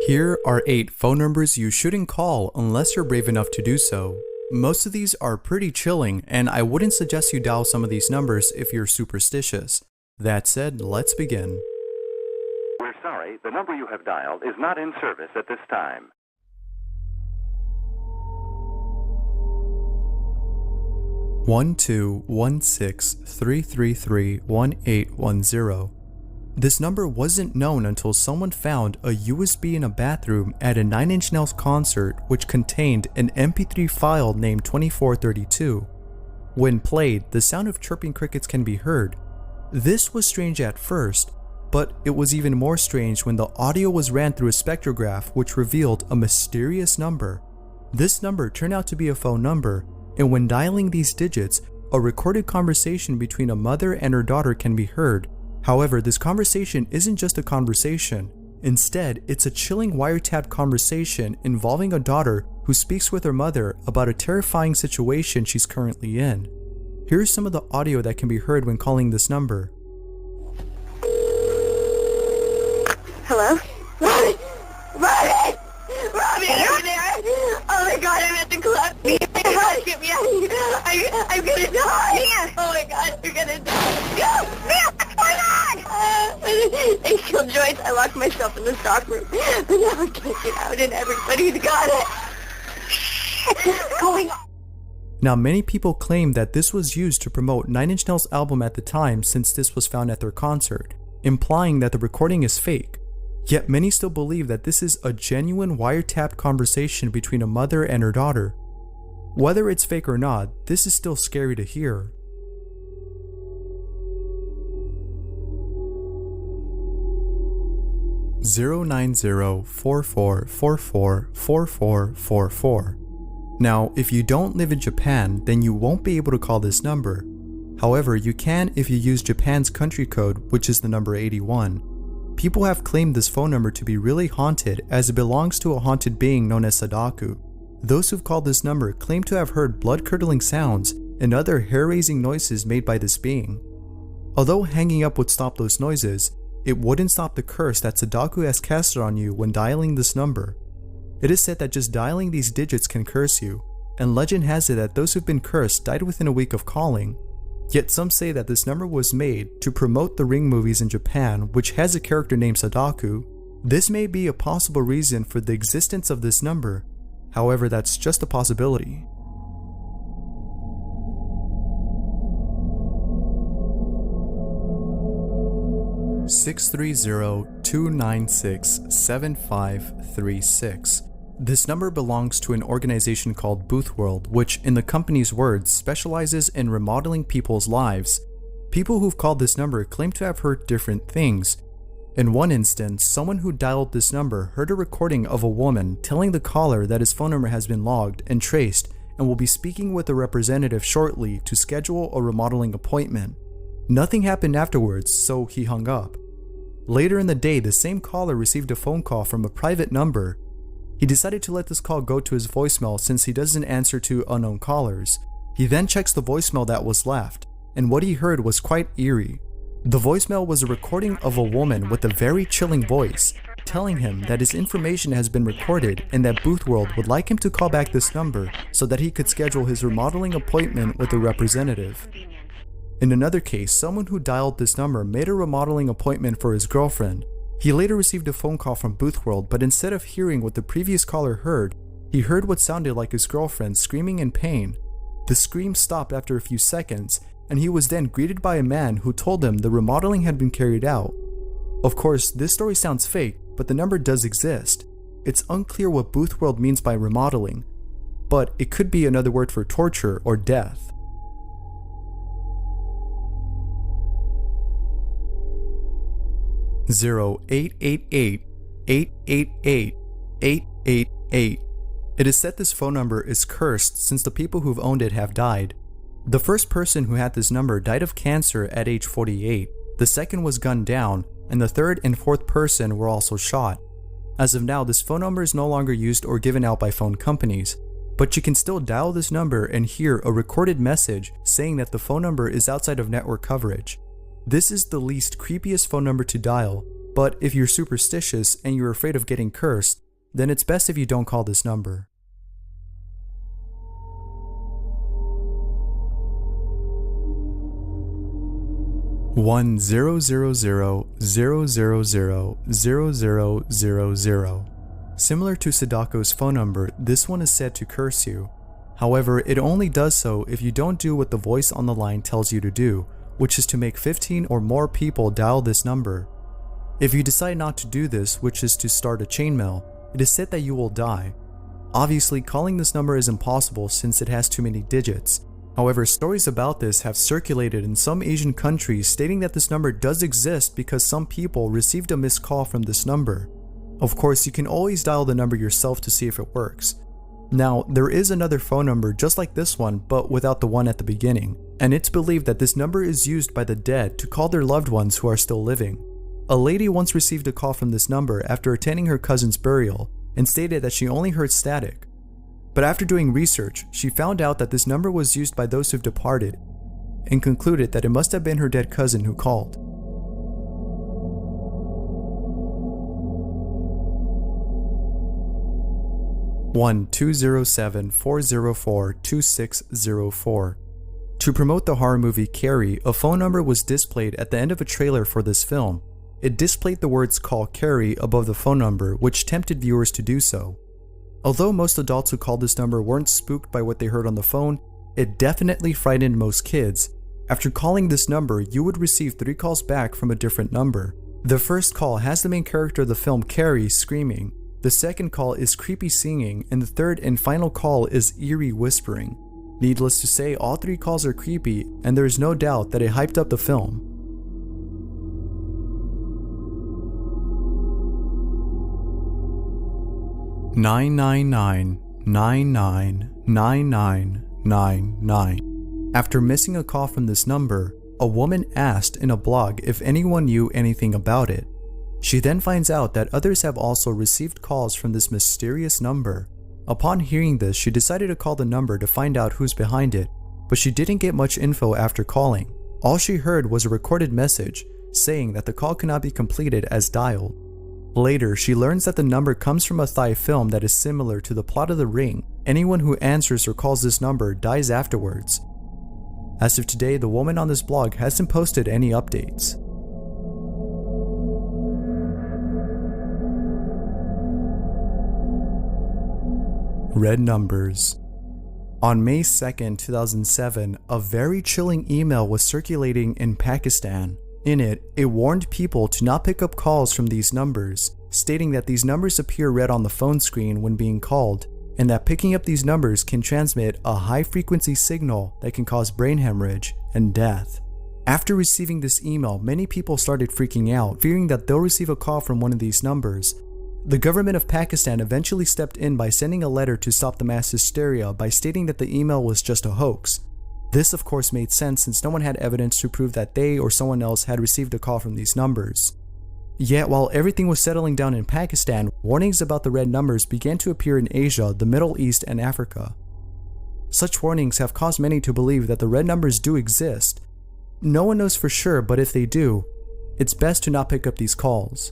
Here are 8 phone numbers you shouldn't call unless you're brave enough to do so. Most of these are pretty chilling, and I wouldn't suggest you dial some of these numbers if you're superstitious. That said, let's begin. We're sorry, the number you have dialed is not in service at this time. One 216-333-1810. This number wasn't known until someone found a USB in a bathroom at a Nine Inch Nails concert which contained an MP3 file named 2432. When played, the sound of chirping crickets can be heard. This was strange at first, but it was even more strange when the audio was ran through a spectrograph which revealed a mysterious number. This number turned out to be a phone number, and when dialing these digits, a recorded conversation between a mother and her daughter can be heard. However, this conversation isn't just a conversation. Instead, it's a chilling wiretapped conversation involving a daughter who speaks with her mother about a terrifying situation she's currently in. Here's some of the audio that can be heard when calling this number. Hello? Robin! Robin! Robin, are you there? Oh my god, I'm at the club. Get me out of here. I'm gonna die. Oh my god, we're gonna die. Mia, what's going on? They killed Joyce. I locked myself in the stock room. But now I can't get out and everybody's got it. What's going on? Now, many people claim that this was used to promote Nine Inch Nails' album at the time since this was found at their concert, implying that the recording is fake. Yet many still believe that this is a genuine wiretapped conversation between a mother and her daughter. Whether it's fake or not, this is still scary to hear. (09044444444). Now, if you don't live in Japan, then you won't be able to call this number. However, you can if you use Japan's country code, which is the number 81. People have claimed this phone number to be really haunted as it belongs to a haunted being known as Sadaku. Those who've called this number claim to have heard blood-curdling sounds and other hair-raising noises made by this being. Although hanging up would stop those noises, it wouldn't stop the curse that Sadaku has casted on you when dialing this number. It is said that just dialing these digits can curse you, and legend has it that those who've been cursed died within a week of calling. Yet some say that this number was made to promote the Ring movies in Japan, which has a character named Sadaku. This may be a possible reason for the existence of this number. However, that's just a possibility. (630-296-7536). This number belongs to an organization called Boothworld, which, in the company's words, specializes in remodeling people's lives. People who've called this number claim to have heard different things. In one instance, someone who dialed this number heard a recording of a woman telling the caller that his phone number has been logged and traced and will be speaking with a representative shortly to schedule a remodeling appointment. Nothing happened afterwards, so he hung up. Later in the day, the same caller received a phone call from a private number. He decided to let this call go to his voicemail since he doesn't answer to unknown callers. He then checks the voicemail that was left, and what he heard was quite eerie. The voicemail was a recording of a woman with a very chilling voice, telling him that his information has been recorded and that Boothworld would like him to call back this number so that he could schedule his remodeling appointment with a representative. In another case, someone who dialed this number made a remodeling appointment for his girlfriend. He later received a phone call from Boothworld, but instead of hearing what the previous caller heard, he heard what sounded like his girlfriend screaming in pain. The scream stopped after a few seconds, and he was then greeted by a man who told him the remodeling had been carried out. Of course, this story sounds fake, but the number does exist. It's unclear what Boothworld means by remodeling, but it could be another word for torture or death. (0888-888-888). It is said this phone number is cursed since the people who've owned it have died. The first person who had this number died of cancer at age 48, the second was gunned down, and the third and fourth person were also shot. As of now, this phone number is no longer used or given out by phone companies, but you can still dial this number and hear a recorded message saying that the phone number is outside of network coverage. This is the least creepiest phone number to dial, but if you're superstitious and you're afraid of getting cursed, then it's best if you don't call this number. One 000000000. Similar to Sadako's phone number, this one is said to curse you. However, it only does so if you don't do what the voice on the line tells you to do, which is to make 15 or more people dial this number. If you decide not to do this, which is to start a chainmail, it is said that you will die. Obviously, calling this number is impossible since it has too many digits. However, stories about this have circulated in some Asian countries stating that this number does exist because some people received a missed call from this number. Of course, you can always dial the number yourself to see if it works. Now, there is another phone number just like this one, but without the one at the beginning, and it's believed that this number is used by the dead to call their loved ones who are still living. A lady once received a call from this number after attending her cousin's burial and stated that she only heard static. But after doing research, she found out that this number was used by those who've departed and concluded that it must have been her dead cousin who called. One 207-404-2604. To promote the horror movie Carrie, a phone number was displayed at the end of a trailer for this film. It displayed the words "Call Carrie" above the phone number, which tempted viewers to do so. Although most adults who called this number weren't spooked by what they heard on the phone, it definitely frightened most kids. After calling this number, you would receive 3 calls back from a different number. The first call has the main character of the film, Carrie, screaming. The second call is creepy singing, and the third and final call is eerie whispering. Needless to say, all 3 calls are creepy, and there is no doubt that it hyped up the film. Nine 99999999. After missing a call from this number, a woman asked in a blog if anyone knew anything about it. She then finds out that others have also received calls from this mysterious number. Upon hearing this, she decided to call the number to find out who's behind it, but she didn't get much info after calling. All she heard was a recorded message saying that the call cannot be completed as dialed. Later, she learns that the number comes from a Thai film that is similar to the plot of The Ring. Anyone who answers or calls this number dies afterwards. As of today, the woman on this blog hasn't posted any updates. Red numbers. On May 2nd, 2007, a very chilling email was circulating in Pakistan. In it warned people to not pick up calls from these numbers, stating that these numbers appear red on the phone screen when being called, and that picking up these numbers can transmit a high-frequency signal that can cause brain hemorrhage and death. After receiving this email, many people started freaking out, fearing that they'll receive a call from one of these numbers. The government of Pakistan eventually stepped in by sending a letter to stop the mass hysteria by stating that the email was just a hoax. This of course made sense since no one had evidence to prove that they or someone else had received a call from these numbers. Yet while everything was settling down in Pakistan, warnings about the red numbers began to appear in Asia, the Middle East, and Africa. Such warnings have caused many to believe that the red numbers do exist. No one knows for sure, but if they do, it's best to not pick up these calls.